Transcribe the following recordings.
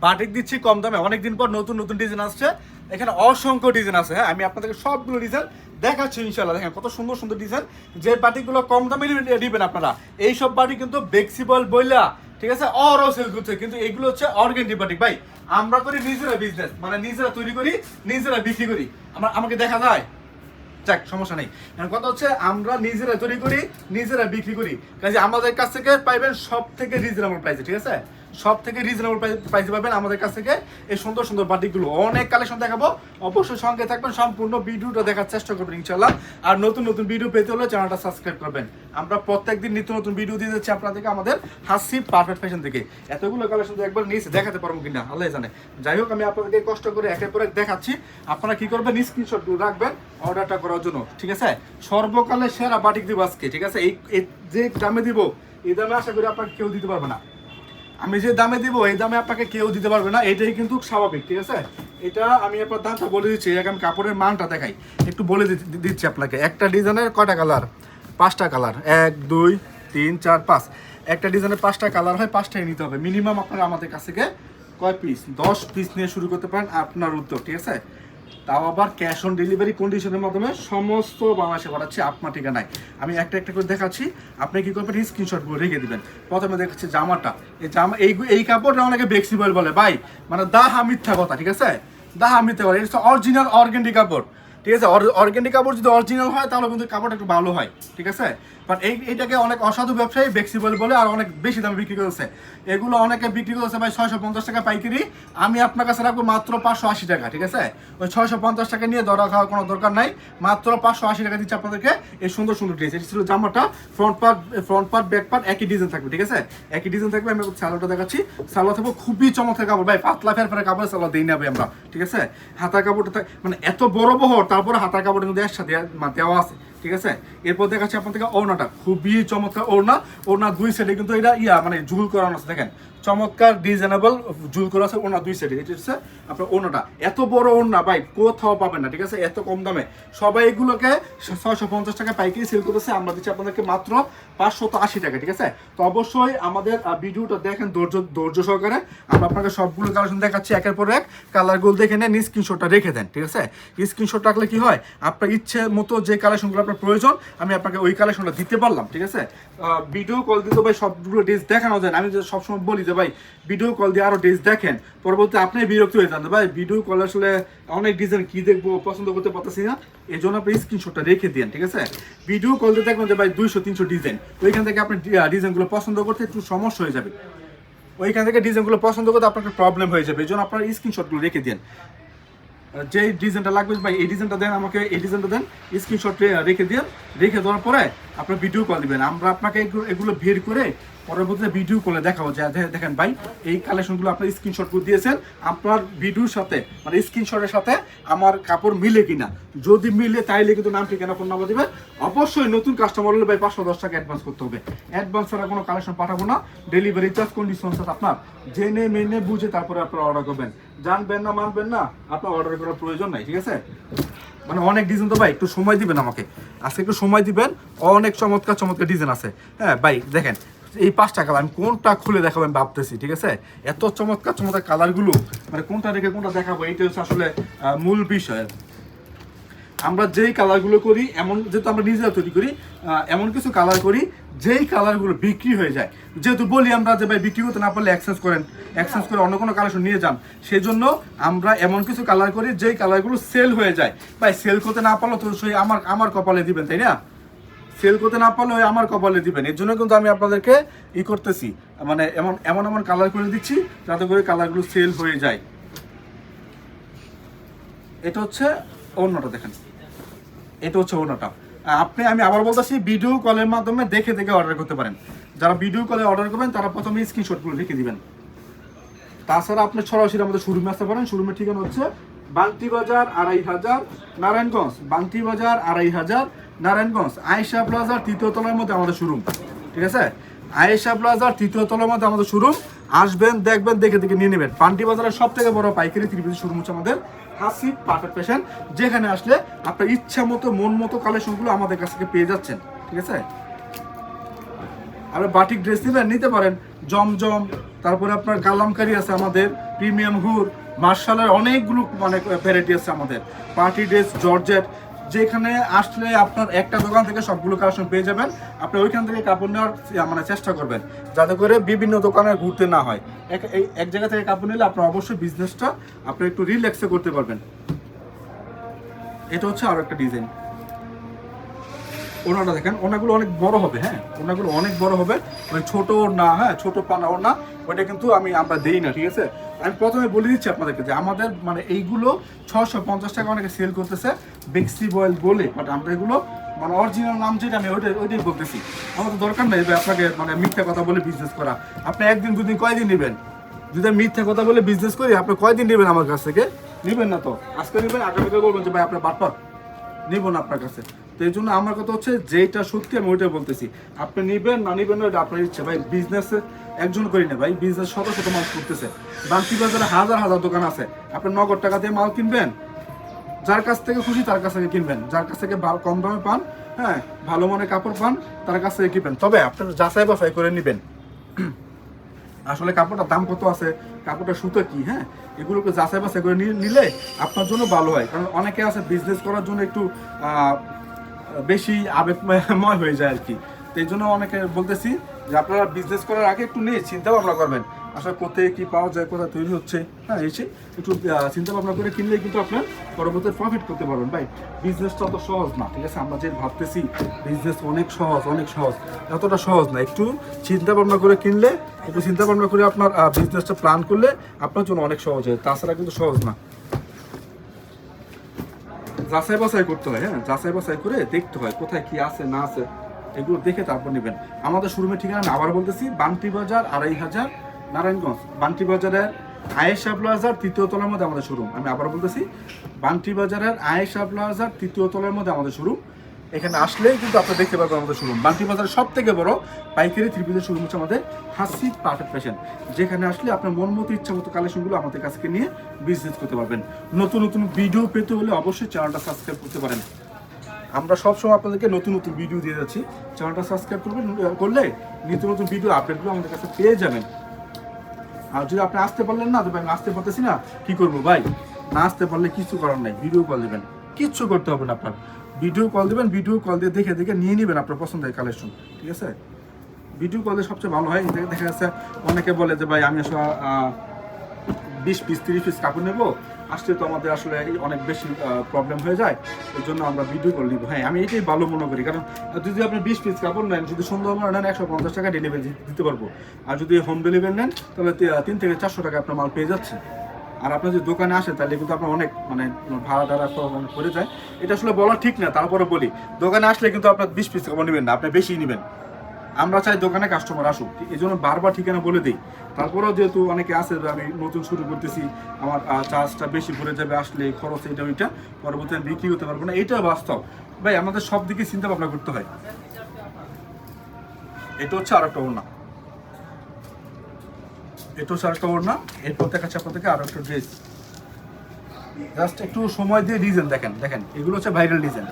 Batik দিচ্ছি কম দামে, অনেকদিন পর নতুন নতুন ডিজাইন আসছে, এখানে অসংখ্য ডিজাইন আছে। হ্যাঁ, আমি আপনাদেরকে সবগুলো ডিজাইন দেখাচ্ছি ইনশাল্লাহ। দেখেন কত সুন্দর সুন্দর ডিজাইন, যে বাটিকগুলো কম দামে নেবেন আপনারা। এইসব বাটিক কিন্তু ফ্লেক্সিবল বইলা, ঠিক আছে, অরও সেল করছে, কিন্তু এগুলো হচ্ছে অর্গানিক বাটিক। ভাই আমরা করি নিজেরা বিজনেস, মানে নিজেরা তৈরি করি, নিজেরা বিক্রি করি। আমাকে দেখা যায়, যাক সমস্যা নেই। কথা হচ্ছে আমরা নিজেরা তৈরি করি, নিজেরা বিক্রি করি, কাজে আমাদের কাছ থেকে পাইবেন সব থেকে রিজনেবল প্রাইসে, ঠিক আছে, সব থেকে রিজনেবল প্রাইসে পাবেন আমাদের কাছ থেকে এই সুন্দর সুন্দর বাটিকগুলো। অনেক কালেকশন দেখাবো, অবশ্যই সঙ্গে থাকবেন, সম্পূর্ণ ভিডিওটা দেখার চেষ্টা করবেন ইনশাল্লাহ। আর নতুন নতুন ভিডিও পেতে হলে চ্যানেলটা সাবস্ক্রাইব করবেন। আমরা প্রত্যেকদিন নিত্য নতুন ভিডিও দিয়ে যাচ্ছি আপনাদেরকে আমাদের হাসিব পারফেক্ট ফ্যাশন থেকে। এতগুলো কালেকশন তো একবার নিচে দেখাতে পারবো কিনা আল্লাহ জানে। যাই হোক, আমি আপনাদেরকে কষ্ট করে একের পর এক দেখাচ্ছি, আপনারা কি করবেন, স্ক্রিনশট রাখবেন অর্ডারটা করার জন্য, ঠিক আছে। সর্বকালে সেরা বাটিক দিব আজকে, ঠিক আছে। এই যে দামে দিব, এই দামে আশা করি আপনাকে কেউ দিতে পারবে না। আমি যে দামে দিব এই দামে আপনাকে কেউ দিতে পারবে না, এটাই কিন্তু স্বাভাবিক, ঠিক আছে। এটা আমি আপনার দামটা বলে দিচ্ছি, আমি কাপড়ের মানটা দেখাই, একটু বলে দিচ্ছি আপনাকে। একটা ডিজাইনের কয়টা কালার? 5টা কালার, 1 2 3 4 5। একটা ডিজাইনের 5টা কালার হয়, 5টাই নিতে হবে মিনিমাম। আপনারা আমাদের কাছ থেকে কয় পিস? 10 পিস নিয়ে শুরু করতে পারেন, আপনার উদ্যোগ, ঠিক আছে। তাও আবার ক্যাশ অন ডেলিভারি কন্ডিশনের মাধ্যমে সমস্ত বাংলাদেশে পাঠাচ্ছি আপনার ঠিকানায়। আমি একটা একটা করে দেখাচ্ছি, আপনি কি করবেন, স্ক্রিনশটগুলো রেখে দিবেন। প্রথমে দেখাচ্ছি জামাটা, এই জামা এই কাপড়টা অনেকে ফ্লেক্সিবল বলে, ভাই মানে দাহা মিথ্যা কথা, ঠিক আছে, দাহা মিথ্যা কথা। এটা অরিজিনাল অর্গানিক কাপড়, ঠিক আছে। অর্গানিক কাপড় যদি অরিজিনাল হয় তাহলে কিন্তু কাপড়টা একটু ভালো হয়, ঠিক আছে। বাট এইটাকে অনেক অসাধু ব্যবসায়ী ফ্লেক্সিবল বলে আর অনেক বেশি দামে বিক্রি করেছে। এগুলো অনেকে বিক্রি করেছে ভাই 650 টাকা পাইকারি, আমি আপনার কাছে রাখবো মাত্র 580 টাকা, ঠিক আছে। ওই 650 টাকা নিয়ে দরা খাওয়ার কোনো দরকার নাই, মাত্র 580 টাকা দিচ্ছে আপনাদেরকে এই সুন্দর সুন্দর ড্রেস। এটা ছিল জামাটা, ফ্রন্ট পার্ট ব্যাক পার্ট একই ডিজাইন থাকবে, ঠিক আছে, একই ডিজাইন থাকবে। আমি সালোয়ারটা দেখাচ্ছি, সালোয়ার থাকবে খুবই চমৎকার কাপড়, ভাই পাতলা ফেরফেরে কাপড় সালোয়ার দিয়ে নেবে আমরা, ঠিক আছে। হাতার কাপড়টা মানে এত বড় বহর, তারপরে হাতার কাপড়ের মধ্যে একসাথে দেওয়া আছে, ঠিক আছে। এরপর দেখাচ্ছি আপনার থেকে ওড়নাটা, খুবই চমৎকার ওড়না 2 সাইডে কিন্তু এটা মানে ঝুল করানো আছে, দেখেন চমৎকার ডিজাইনেবল ঝুল করা আছে ওড়না 2 সাইডে। এটা হচ্ছে আপনার ওড়নাটা, এত বড় ওড়না ভাই কোথাও পাবেন না, ঠিক আছে, এত কম দামে। সবাই এগুলোকে 650 টাকা পাইকারি সেল করেছে, আমরা দিচ্ছি আপনাদেরকে মাত্র 580 টাকা, ঠিক আছে। তো অবশ্যই আমাদের ভিডিওটা দেখেন ধৈর্য সহকারে, আমরা আপনাকে সবগুলো কালেকশন দেখাচ্ছি একের পর এক। কালারগুলো দেখে নেন, স্ক্রিনশটটা রেখে দেন, ঠিক আছে। স্ক্রিনশট রাখলে কি হয়, আপনার ইচ্ছে মতো যে কালেকশনগুলো আপনার প্রয়োজন আমি আপনাকে ওই কালেকশনটা দিতে পারলাম, ঠিক আছে। ভিডিও কল দিতে ভাই সবগুলো ড্রেস দেখানো যায় না, আমি সবসময় বলি যে ভাই ভিডিও কল দিয়ে আরো ড্রেস দেখেন, পরবর্তী আপনি বিরক্ত হয়ে যান ভাই ভিডিও কল আসলে অনেক ডিজাইন কি দেখবো পছন্দ করতে পারতেছি না, এই জন্য আপনি স্ক্রিনশটটা রেখে দিন, ঠিক আছে। ভিডিও কল দিয়ে দেখবেন যে ভাই 200-300 ডিজাইন, ওইখান থেকে আপনি ডিজাইনগুলো পছন্দ করতে একটু সমস্যা হয়ে যাবে, ওইখান থেকে ডিজাইনগুলো পছন্দ করতে আপনার প্রবলেম হয়ে যাবে, এই জন্য আপনার স্ক্রিনশটগুলো রেখে দিন। যে ডিজাইনটা লাগবে ভাই এই ডিজাইনটা দেন, আমাকে এই ডিজাইনটা দেন, স্ক্রিনশট রেখে দিন। রেখে দেওয়ার পরে আপনার ভিডিও কল দিবেন, আমরা আপনাকে এগুলো বের করে পরবর্তীতে ভিডিও কলে দেখাবো যে দেখেন ভাই এই কালেকশনগুলো আপনার স্ক্রিনশটগুলো দিয়েছেন, আপনার ভিডিওর সাথে মানে স্ক্রিনশটের সাথে আমার কাপড় মিলে কিনা, যদি মিলে তাইলে কিন্তু নাম ঠিকানা ফোন নাম্বার দিবেন। অবশ্যই নতুন কাস্টমার হলে ভাই 510 টাকা অ্যাডভান্স করতে হবে, অ্যাডভান্স ছাড়া কোনো কালেকশন পাঠাবো না। ডেলিভারি চার্জ কন্ডিশন আপনার জেনে মেনে বুঝে তারপরে আপনারা অর্ডার করবেন, জানবেন না মানবেন না আপনার অর্ডার করার প্রয়োজন নাই, ঠিক আছে। মানে অনেক ডিজাইন তো ভাই একটু সময় দিবেন আমাকে, আজকে একটু সময় দিবেন, অনেক চমৎকার চমৎকার ডিজাইন আছে। হ্যাঁ ভাই দেখেন এই 5টা কালার আমি কোনটা খুলে দেখাবো আমি ভাবতেছি, ঠিক আছে। এত চমৎকার চমৎকার কালারগুলো মানে কোনটা রেখে কোনটা দেখাবো এইটা হচ্ছে আসলে মূল বিষয়। আমরা যেই কালারগুলো করি, এমন যেহেতু আমরা নিজেরা তৈরি করি, এমন কিছু কালার করি যেই কালারগুলো বিক্রি হয়ে যায়, যেহেতু বলি আমরা যে ভাই বিক্রি করতে না পারলে এক্সচেঞ্জ করে অন্য কোনো কালেকশন নিয়ে যান, সেই জন্য আমরা এমন কিছু কালার করি যেই কালারগুলো সেল হয়ে যায়। ভাই সেল করতে না পারলে তো সেই আমার কপালে দিবেন, তাই না, সেল করতে না পারলে ওই আমার কপালে দিবেন। এর জন্য কিন্তু আমি আপনাদেরকে করতেছি, মানে এমন কালার করে দিচ্ছি যাতে করে কালারগুলো সেল হয়ে যায়। এটা হচ্ছে অন্যটা, দেখেন এটা হচ্ছে ওড়নাটা। আমি আবার বলতেছি ভিডিও কলের মাধ্যমে দেখে অর্ডার করতে পারেন। যারা ভিডিও কলে অর্ডার করবেন তারা প্রথমে স্ক্রিনশটগুলো রেখে দিবেন। তাছাড়া আপনি সরাসরি আমাদের শোরুমে আসতে পারেন। শোরুমের ঠিকানা হচ্ছে বান্টি বাজার 2500 নারায়ণগঞ্জ, বান্টি বাজার 2500 নারায়ণগঞ্জ, আয়েশা প্লাজার 3য় তলার মধ্যে আমাদের শোরুম, ঠিক আছে। আয়েশা প্লাজার 3য় তলার মধ্যে আমাদের শোরুম, আসবেন দেখবেন দেখে নিয়ে নেবেন। বান্টি বাজারের সব থেকে বড় পাইকারি 3 শোরুম হচ্ছে আমাদের হাসিব পারফেক্ট ফ্যাশন, যেখানে আসলে আপনার ইচ্ছা মতো মন মতো কালেকশনগুলো আমাদের কাছ থেকে পেয়ে যাচ্ছেন, ঠিক আছে। আর বাটিক ড্রেস নিতে পারেন, জমজম, তারপরে আপনার কালামকারী আছে আমাদের, প্রিমিয়াম হুর, মার্শালের অনেকগুলো মানে ভ্যারাইটি আছে আমাদের, পার্টি ড্রেস, জর্জেট। যেখানে আসলে আপনার একটা দোকান থেকে সবগুলো কালেকশন পেয়ে যাবেন। আপনি ওইখান থেকে কাপড় নেওয়ার মানে চেষ্টা করবেন, যাতে করে বিভিন্ন দোকানে ঘুরতে না হয়। এক জায়গা থেকে কাপড় নিলে আপনার অবশ্যই বিজনেসটা আপনি একটু রিল্যাক্সে করতে পারবেন। এটা হচ্ছে আরো একটা ডিজাইন। ওনাটা দেখেন, ওনাগুলো অনেক বড় হবে, হ্যাঁ ওনাগুলো অনেক বড় হবে, মানে ছোট না, হ্যাঁ ছোট পানা ওনা ওইটা কিন্তু আমরা দেই না, ঠিক আছে। আমি প্রথমে বলে দিচ্ছি আপনাদেরকে যে আমাদের মানে এইগুলো 650 টাকা অনেকে সেল করতেছে বেক্সি বয়েল বলে, বাট আমরা এগুলো মানে অরিজিনাল নাম যেটা আমি ওইটাই বলতেছি। আমাদের দরকার নেই যে আপনাকে মানে মিথ্যা কথা বলে বিজনেস করা। আপনি একদিন দুদিন কয়দিন নেবেন? যদি মিথ্যা কথা বলে বিজনেস করি আপনি কয়দিন নেবেন আমার কাছ থেকে? নেবেন না তো, আজকে নেবেন, আগামীকাল বলবেন যে ভাই আপনার বাটপার, নিব না আপনার কাছে। তো এই জন্য আমার কথা হচ্ছে যেটা সত্যি আমি ওইটা বলতেছি। আপনি নিবেন না নিবেন না, এটা আপনার ইচ্ছে। ভাই বিজনেসে একজন করি না ভাই, বিজনেস শত শত মানুষ করতেছে। বান্তি বাজারে হাজার হাজার দোকান আছে। আপনি নগদ টাকা দিয়ে মাল কিনবেন, যার কাছ থেকে খুশি তার কাছ থেকে কিনবেন, যার কাছ থেকে কম দামে পান, হ্যাঁ ভালো মানের কাপড় পান, তার কাছ থেকে কিনবেন। তবে আপনার যাচাই বাছাই করে নিবেন আসলে কাপড়টার দাম কত আছে, কাপড়টা সুতো কি, হ্যাঁ এগুলোকে যাচাই বাছাই করে নিলে আপনার জন্য ভালো হয়। কারণ অনেকে আছে বিজনেস করার জন্য একটু বেশি আবেগময় হয়ে যায় আর কি। তো এই জন্য অনেকে বলতেছি যে আপনারা বিজনেস করার আগে একটু নিয়ে চিন্তা ভাবনা করবেন আসলে কোথায় কি পাওয়া যায়, কোথায় তৈরি হচ্ছে, হ্যাঁ এসে একটু চিন্তা ভাবনা করে কিনলে কিন্তু আপনার পরবর্তী প্রফিট করতে পারবেন। ভাই বিজনেসটা অত সহজ না, ঠিক আছে। আমরা যে ভাবতেছি বিজনেস অনেক সহজ অনেক সহজ, এতটা সহজ না। একটু চিন্তা ভাবনা করে কিনলে, একটু চিন্তা ভাবনা করে আপনার বিজনেসটা প্ল্যান করলে আপনার জন্য অনেক সহজ হয়, তাছাড়া কিন্তু সহজ না। যাচাই বাছাই করতে হয়, হ্যাঁ যাচাই বাছাই করে দেখতে হয় কোথায় কি আছে না আছে, এগুলো দেখে তারপর নেবেন। আমাদের শোরুমের ঠিকানা আমি আবার বলতেছি, বান্টি বাজার 2500 নারায়ণগঞ্জ, বান্টি বাজারের আয়েশা প্লাজার 3য় তলার মধ্যে আমাদের শোরুম। আমি আবার বলতেছি, বান্টি বাজারের আয়েশা প্লাজার 3য় তলার মধ্যে আমাদের শোরুম। এখানে আসলেই কিন্তু আপনারা দেখতে পারবেন আমাদের শোরুম। বান্টি বাজারের সব থেকে বড় পাইকারি থ্রি পিসের শোরুম হচ্ছে আমাদের হাসিব পারফেক্ট ফ্যাশন, যেখানে আসলে আপনার মন মতো ইচ্ছা মতো কালেকশনগুলো আমাদের কাছ থেকে নিয়ে বিজনেস করতে পারবেন। নতুন নতুন ভিডিও পেতে হলে অবশ্যই চ্যানেলটা সাবস্ক্রাইব করতে পারেন। আমরা সবসময় আপনাদেরকে নতুন নতুন ভিডিও দিয়ে যাচ্ছি, চ্যানেলটা সাবস্ক্রাইব করলে নিত্য নতুন ভিডিও আপডেটগুলো আমাদের কাছে পেয়ে যাবেন। আর যদি আপনি আসতে পারলেন না, তো ভাই আমি আসতে পারতেছি না, কি করবো ভাই? না আসতে পারলে কিছু করার নাই, ভিডিও কল দেবেন, কিচ্ছু করতে হবে না আপনার। ভিডিও কল দেবেন, ভিডিও কল দিয়ে দেখে দেখে নিয়ে নেবেন আপনার পছন্দের কালেকশন, ঠিক আছে। ভিডিও কলে সবচেয়ে ভালো হয়। দেখা যাচ্ছে অনেকে বলে যে ভাই আমি আসলে 20 পিস 30 পিস কাপড় নেবো, আসলে তো আমাদের আসলে অনেক বেশি প্রবলেম হয়ে যায়, এই জন্য আমরা ভিডিও কল নিব। হ্যাঁ আমি এটাই ভালো মনে করি, কারণ যদি আপনি 20 পিস কাপড় নেন, যদি সুন্দর মনে নেন 150 টাকা ডেলিভারি দিতে পারবো। আর যদি হোম ডেলিভারি নেন তাহলে 3 থেকে 400 টাকা আপনার মাল পেয়ে যাচ্ছে। আর আপনি যদি দোকানে আসেন তাহলে কিন্তু আপনার অনেক মানে ভাড়া টাড়া পড়ে যায়। এটা আসলে বলা ঠিক না, তারপরে বলি দোকানে আসলে কিন্তু আপনার 20 পিস কাপড় নেবেন না, আপনি বেশি নেবেন। আমরা চাই দোকানে কাস্টমার আসুক, এই জন্য বারবার ঠিকানা বলে দিই। তারপরেও যেহেতু অনেকে আছে যে আমি নতুন শুরু করতেছি, আমার চার্জটা বেশি পড়ে যাবে, আসলে খরচ এটা ওইটা, পরবর্তী আমি বিক্রি করতে পারবো না, এইটা বাস্তব। ভাই আমাদের সব দিকে চিন্তা ভাবনা করতে হয়। এটা হচ্ছে আর একটা ওড়না, এটা হচ্ছে আর একটা ওড়না। এরপর দেখাচ্ছে আপনাদেরকে আরো একটা ড্রেস। জাস্ট একটু সময় দিয়ে ডিজাইন দেখেন, দেখেন এগুলো হচ্ছে ভাইরাল ডিজাইন,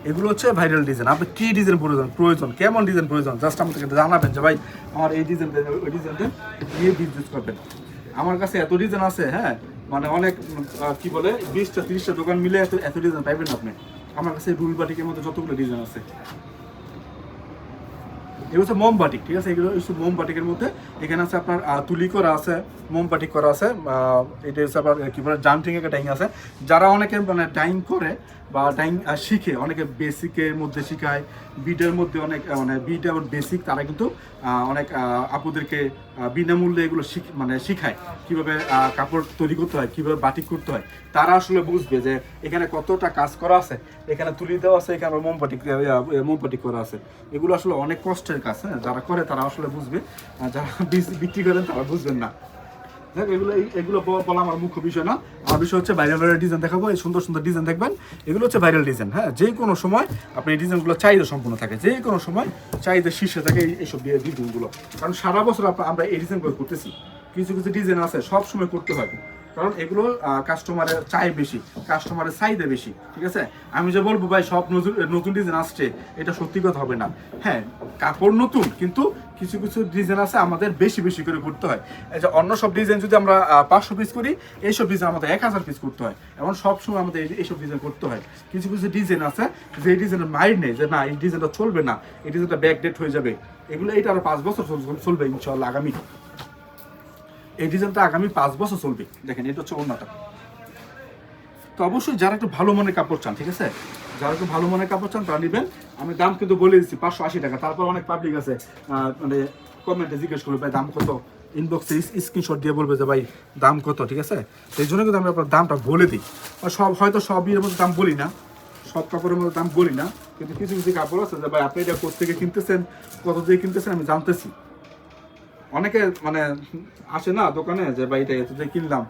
এগুলো হচ্ছে ভাইরাল ডিজাইন। আপনার কী ডিজাইন প্রয়োজন, কেমন ডিজাইন প্রয়োজন, জাস্ট আমাদেরকে জানাবেন যে ভাই আমার এই ডিজাইনটা ওই ডিজাইনটা নিয়ে বিজনেস করবেন। আমার কাছে এত ডিজাইন আছে, হ্যাঁ মানে অনেক কি বলে 20টা 30টা দোকান মিলে এত ডিজাইন পাইবেন আপনি। আমার কাছে রুল বাটিকের মধ্যে যতগুলো ডিজাইন আছে, এগুলো হচ্ছে মোমবাটিক, ঠিক আছে। এগুলো হচ্ছে মোমবাটিকের মধ্যে, এখানে আছে আপনার তুলি করা আছে, মোমবাটিক করা আছে, এটা হচ্ছে আপনার কি বলে জাম্পিং একটা ডাইং আছে। যারা অনেকে মানে ডাইং করে বা ডাইং শিখে, অনেকে বেসিকের মধ্যে শিখায়, বিটের মধ্যে অনেক মানে বিট এবং বেসিক, তারা কিন্তু অনেক আপুদেরকে বিনামূল্যে এগুলো মানে শিখায় কীভাবে কাপড় তৈরি করতে হয়, কীভাবে বাটিক করতে হয়। তারা আসলে বুঝবে যে এখানে কতটা কাজ করা আছে, এখানে তুলি দেওয়া আছে, এখানে মোমবাটিক করা আছে। এগুলো আসলে অনেক কষ্টের কাজ, হ্যাঁ যারা করে তারা আসলে বুঝবে, যারা বিক্রি করেন তারা বুঝবেন না। দেখ এগুলো বলা আমার মুখ্য বিষয় না, আমার বিষয় হচ্ছে ভাইরাল ভাইরাল ডিজাইন দেখাবো, এই সুন্দর সুন্দর ডিজাইন দেখবেন। এগুলো হচ্ছে ভাইরাল ডিজাইন, হ্যাঁ যে কোনো সময় আপনি এই ডিজাইনগুলো চাহিদা সম্পূর্ণ থাকে, যে কোনো সময় চাহিদা শীর্ষে থাকে এইসব ডিজাইনগুলো। কারণ সারা বছর আমরা এই ডিজাইনগুলো করতেছি, কিছু কিছু ডিজাইন আছে সব সময় করতে হয়, কারণ এগুলো কাস্টমারের চাই বেশি, কাস্টমারের চাহিদা বেশি, ঠিক আছে। আমি যে বলবো ভাই সব নতুন ডিজাইন আসছে, এটা সত্যি কথা হবে না। হ্যাঁ, কাপড় নতুন, কিন্তু কিছু কিছু ডিজাইন আছে আমাদের বেশি বেশি করে করতে হয়। এই যে অন্য সব ডিজাইন যদি আমরা 500 পিস করি, এইসব ডিজাইন আমাদের 1000 পিস করতে হয়। এবং সবসময় আমাদের এইসব ডিজাইন করতে হয়। কিছু কিছু ডিজাইন আছে যে এই ডিজাইনের মাইন্ড নেই, যে না এই ডিজাইনটা চলবে না, এই ডিজাইনটা ব্যাকডেট হয়ে যাবে, এগুলো এটা আরো 5 বছর চলবে ইনশাআল্লাহ। আগামী এই ডিজাইনটা আগামী 5 বছর চলবে। দেখেন এটা হচ্ছে ওড়নাটা। তো অবশ্যই যারা একটু ভালো মানের কাপড় চান, ঠিক আছে, যারা একটু ভালো মানের কাপড় চান তারা নেবেন। আমি দাম কিন্তু বলে দিচ্ছি 580 টাকা। তারপর অনেক পাবলিক আছে মানে কমেন্টে জিজ্ঞেস করবে ভাই দাম কত, ইনবক্সে স্ক্রিনশট দিয়ে বলবে যে ভাই দাম কত, ঠিক আছে। সেই জন্য কিন্তু আমি আপনার দামটা বলে দিই। সব হয়তো সবই এর মধ্যে দাম বলি না, সব কাপড়ের মধ্যে দাম বলি না, কিন্তু কিছু কিছু কাপড় আছে যে ভাই আপনি এটা কোথেকে কিনতেছেন, কত দিয়ে কিনতেছেন আমি জানতেছি। অনেকে মানে আসে না দোকানে যে ভাই এটা এত দিয়ে কিনলাম,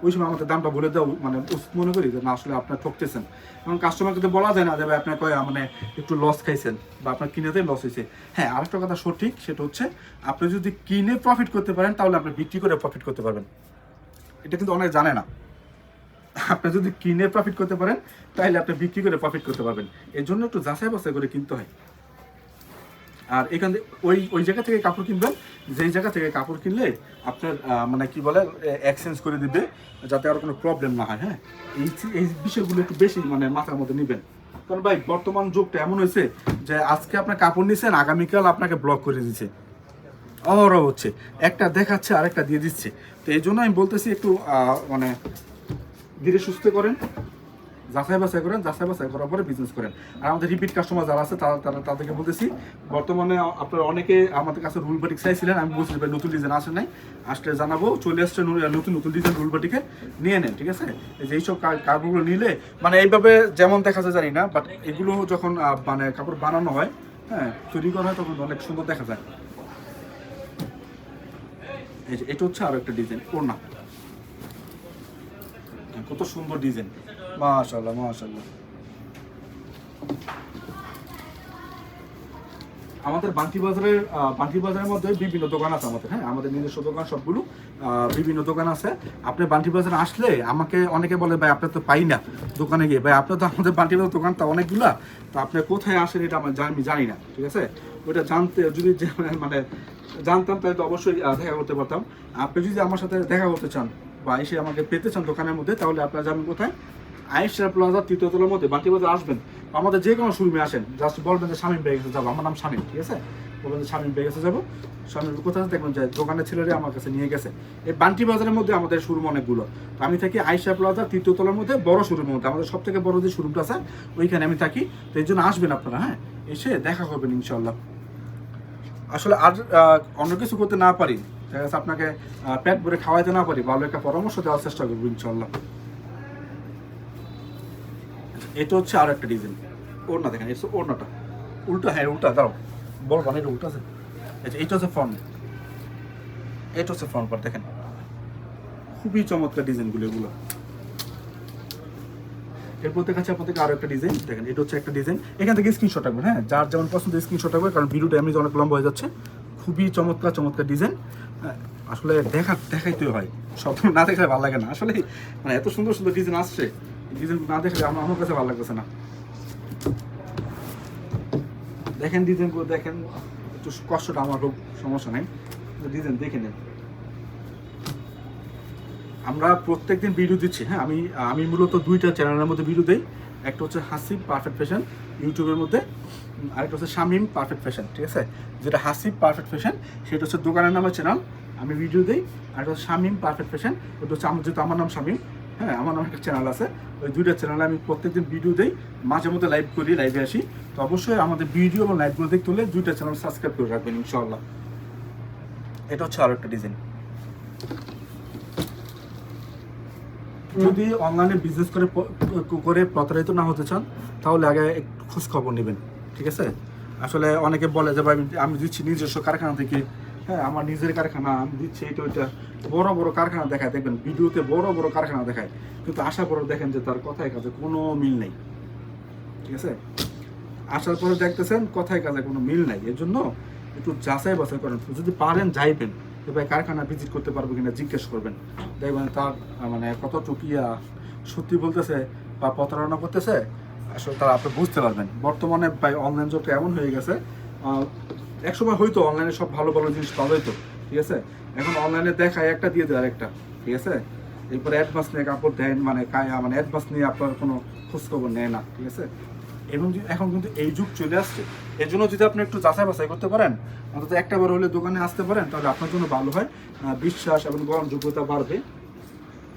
ওই সময় আমাদের দামটা বলে দাও, মানে মনে করি যে না আসলে আপনার ঠকতেছেন। কারণ কাস্টমারকে তো বলা যায় না যে ভাই আপনার মানে একটু লস খাইছেন বা আপনার কিনেতে লস হয়েছে। হ্যাঁ, আরেকটা কথা সঠিক, সেটা হচ্ছে আপনি যদি কিনে প্রফিট করতে পারেন তাহলে আপনি বিক্রি করে প্রফিট করতে পারবেন। এটা কিন্তু অনেক জানে না। আপনি যদি কিনে প্রফিট করতে পারেন তাহলে আপনি বিক্রি করে প্রফিট করতে পারবেন। এর জন্য একটু যাচাই বাছাই করে কিনতে হয়। আর এখান থেকে ওই জায়গা থেকে কাপড় কিনবেন যেই জায়গা থেকে কাপড় কিনলে আপনার মানে কি বলে এক্সচেঞ্জ করে দিবে, যাতে আর কোনো প্রবলেম না হয়। হ্যাঁ, এই বিষয়গুলো একটু বেশি মানে মাথার মধ্যে নেবেন। কারণ ভাই বর্তমান যুগটা এমন হয়েছে যে আজকে আপনার কাপড় নিচ্ছেন, আগামীকাল আপনাকে ব্লক করে দিচ্ছে, অহরহ হচ্ছে, একটা দেখাচ্ছে আরেকটা দিয়ে দিচ্ছে। তো এই জন্য আমি বলতেছি একটু মানে ধীরে সুস্থে করেন, যাচাই বাছাই করেন, যাচাই বাছাই করার পরে বিজনেস করেন। আর আমাদের রিপিট কাস্টমার যারা আছে তাদেরকে বলতেছি, বর্তমানে আপনারা অনেকে আমাদের কাছে রুল বাটিক চাইছিলেন, আমি বলছি ভাই নতুন ডিজাইন আসে নাই, আসলে জানাবো, চলে আসছে নতুন নতুন ডিজাইন রুল বাটিকে নিয়ে নেন, ঠিক আছে। এই যে এইসব কাপড়গুলো নিলে মানে এইভাবে যেমন দেখা যায় জানি না, বাট এগুলো যখন মানে কাপড় বানানো হয়, হ্যাঁ তৈরি করা হয়, তখন অনেক সুন্দর দেখা যায়। এই যে এটা হচ্ছে আরো একটা ডিজাইন, ওড়না, কত সুন্দর ডিজাইন, মাশাআল্লাহ মাশাআল্লাহ। আমাদের বান্টি বাজারের মধ্যে বিভিন্ন দোকান আছে আমাদের। হ্যাঁ, আমাদের নিজস্ব দোকান সবগুলো, বিভিন্ন দোকান আছে। আপনি বান্টি বাজারে আসলে আমাকে অনেকে বলে ভাই আপনার তো পাই না দোকানে গিয়ে, ভাই আপনার তো আমাদের বান্টি বাজার দোকান তো অনেকগুলা, তো আপনি কোথায় আসেন এটা আমি জানি না, ঠিক আছে। ওইটা জানতে যদি মানে জানতাম তাহলে তো অবশ্যই দেখা করতে পারতাম। আপনি যদি আমার সাথে দেখা করতে চান বা এসে আমাকে পেতে চান দোকানের মধ্যে, তাহলে আপনারা যাবেন কোথায়, আয়েশা প্লাজা 3য় তলার মধ্যে বান্টি বাজার আসবেন। আমাদের যে কোনো শোরুমে আসেন, জাস্ট বলবেন যে শামীম বেগে যাবো, আমার নাম শামীম, ঠিক আছে, বলবেন যে শামীম বেগে যাবো, শামীম কোথায় দেখবেন যে দোকানের ছেলেরা আমার কাছে নিয়ে গেছে। এই বান্টি বাজারের মধ্যে আমাদের শোরুম অনেকগুলো। তো আমি থাকি আয়েশা প্লাজা 3য় তলার মধ্যে, বড় শোরুমের মধ্যে, আমাদের সব থেকে বড় যে শোরুমটা আছে ওইখানে আমি থাকি। তো এই জন্য আসবেন আপনারা, হ্যাঁ এসে দেখা করবেন ইনশাল্লাহ। আসলে আর অন্য কিছু করতে না পারি, ঠিক আছে, আপনাকে পেট ভরে খাওয়াইতে না পারি, ভালো একটা পরামর্শ দেওয়ার চেষ্টা করবো ইনশাল্লাহ। এটা হচ্ছে আর একটা ডিজাইন, ওড়না দেখেন, এটা ওড়নাটা উল্টা, হ্যাঁ উল্টা, দাঁড়াও বলবো না, এটা উল্টা আছে। এটা হচ্ছে ফ্রন্ট, এটা হচ্ছে ফ্রন্ট পার্ট, দেখেন খুবই চমৎকার ডিজাইনগুলো এগুলো। এরপর দেখাচ্ছি আপনাদেরকে আরো একটা ডিজাইন, দেখেন এটা হচ্ছে একটা ডিজাইন, এখান থেকে স্ক্রিনশট রাখবেন। হ্যাঁ, যার যেমন পছন্দ স্ক্রিনশট রাখবে, কারণ ভিডিওটা এমনি অনেক লম্বা হয়ে যাচ্ছে। খুবই চমৎকার চমৎকার ডিজাইন, আসলে দেখাইতে হয়, সব না দেখলে ভালো লাগে না আসলে। মানে এত সুন্দর সুন্দর ডিজাইন আসছে, ডিজাইন না দেখলে আমার কাছে ভালো লাগতেছে না। দেখেন ডিজাইনগুলো দেখেন, একটু কষ্টটা আমার হোক সমস্যা নেই, ডিজাইন দেখে নেন। আমরা প্রত্যেকদিন ভিডিও দিচ্ছি। হ্যাঁ, আমি মূলত 2টা চ্যানেলের মধ্যে ভিডিও দিই, একটা হচ্ছে হাসিব পারফেক্ট ফ্যাশন ইউটিউবের মধ্যে, আরেকটা হচ্ছে শামীম পারফেক্ট ফ্যাশন, ঠিক আছে। যেটা হাসিব পারফেক্ট ফ্যাশন সেটা হচ্ছে দোকানের নামের চ্যানেল, আমি ভিডিও দিই। আর একটা হচ্ছে শামীম পারফেক্ট ফ্যাশন, ওটা হচ্ছে যেহেতু আমার নাম শামীম, হ্যাঁ আমার নাম একটা চ্যানেল আছে, ওই 2টা চ্যানেলে আমি প্রত্যেকদিন ভিডিও দিই, মাঝে মধ্যে লাইভ করি, লাইভে আসি। তো অবশ্যই আমাদের ভিডিও এবং লাইভগুলো দেখতে হলে 2টা চ্যানেল সাবস্ক্রাইব করে রাখবেন ইনশাআল্লাহ। এটা হচ্ছে আরো একটা ডিজাইন। যদি অনলাইনে বিজনেস করে প্রতারিত না হতে চান, তাহলে আগে একটু খোঁজ খবর নেবেন, ঠিক আছে। আসলে অনেকে বলে যে ভাই আমি দিচ্ছি নিজস্ব কারখানা থেকে, হ্যাঁ আমার নিজের কারখানা, আমি দিচ্ছি এটা ওইটা, বড় বড় কারখানা দেখায়, দেখবেন ভিডিওতে বড় বড় কারখানা দেখায়, কিন্তু আসার পরে দেখেন যে তার কথায় কাজে কোনো মিল নেই, ঠিক আছে। আসার পরে দেখতেছেন কথায় কাজে কোনো মিল নাই। এর জন্য একটু যাচাই বাছাই করেন, যদি পারেন যাইবেন, যে ভাই কারখানা ভিজিট করতে পারবো কিনা জিজ্ঞেস করবেন, দেখবেন তার মানে কতটুকু সত্যি বলতেছে বা প্রতারণা করতেছে, আসলে তারা আপনি বুঝতে পারবেন। বর্তমানে ভাই অনলাইন জবটা এমন হয়ে গেছে, একসময় হয়তো অনলাইনে সব ভালো ভালো জিনিস পাওয়া যেত, ঠিক আছে, এখন অনলাইনে দেখায় একটা দিয়ে দেয় আরেকটা, ঠিক আছে, এরপরে অ্যাডভান্স নিয়ে কাপড় দেন, মানে মানে অ্যাডভান্স নিয়ে আপনার কোনো খোঁজখবর নেয় না, ঠিক আছে। এবং এখন কিন্তু এই যুগ চলে আসছে, এর জন্য যদি আপনি একটু যাচাই বাছাই করতে পারেন, অন্তত একটা বার হলে দোকানে আসতে পারেন, তাহলে আপনার জন্য ভালো হয়, বিশ্বাস এবং গ্রহণযোগ্যতা বাড়বে।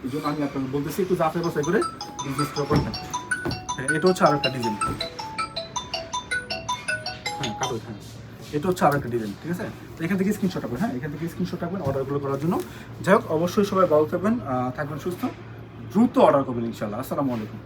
এই জন্য আমি আপনাকে বলতেছি একটু যাচাই বাছাই করে বিজনেসটা করবেন। এটা হচ্ছে আর একটা ডিজাইন, হ্যাঁ কাগজ, হ্যাঁ এটা হচ্ছে আর একটা ডিজাইন, ঠিক আছে। তো এখান থেকে স্ক্রিনশট রাখবেন, হ্যাঁ এখান থেকে স্ক্রিনশট রাখবেন অর্ডারগুলো করার জন্য। যাই হোক, অবশ্যই সবাই ভালো থাকবেন, থাকবেন সুস্থ, দ্রুত অর্ডার করবেন ইনশাআল্লাহ। আসসালামু আলাইকুম।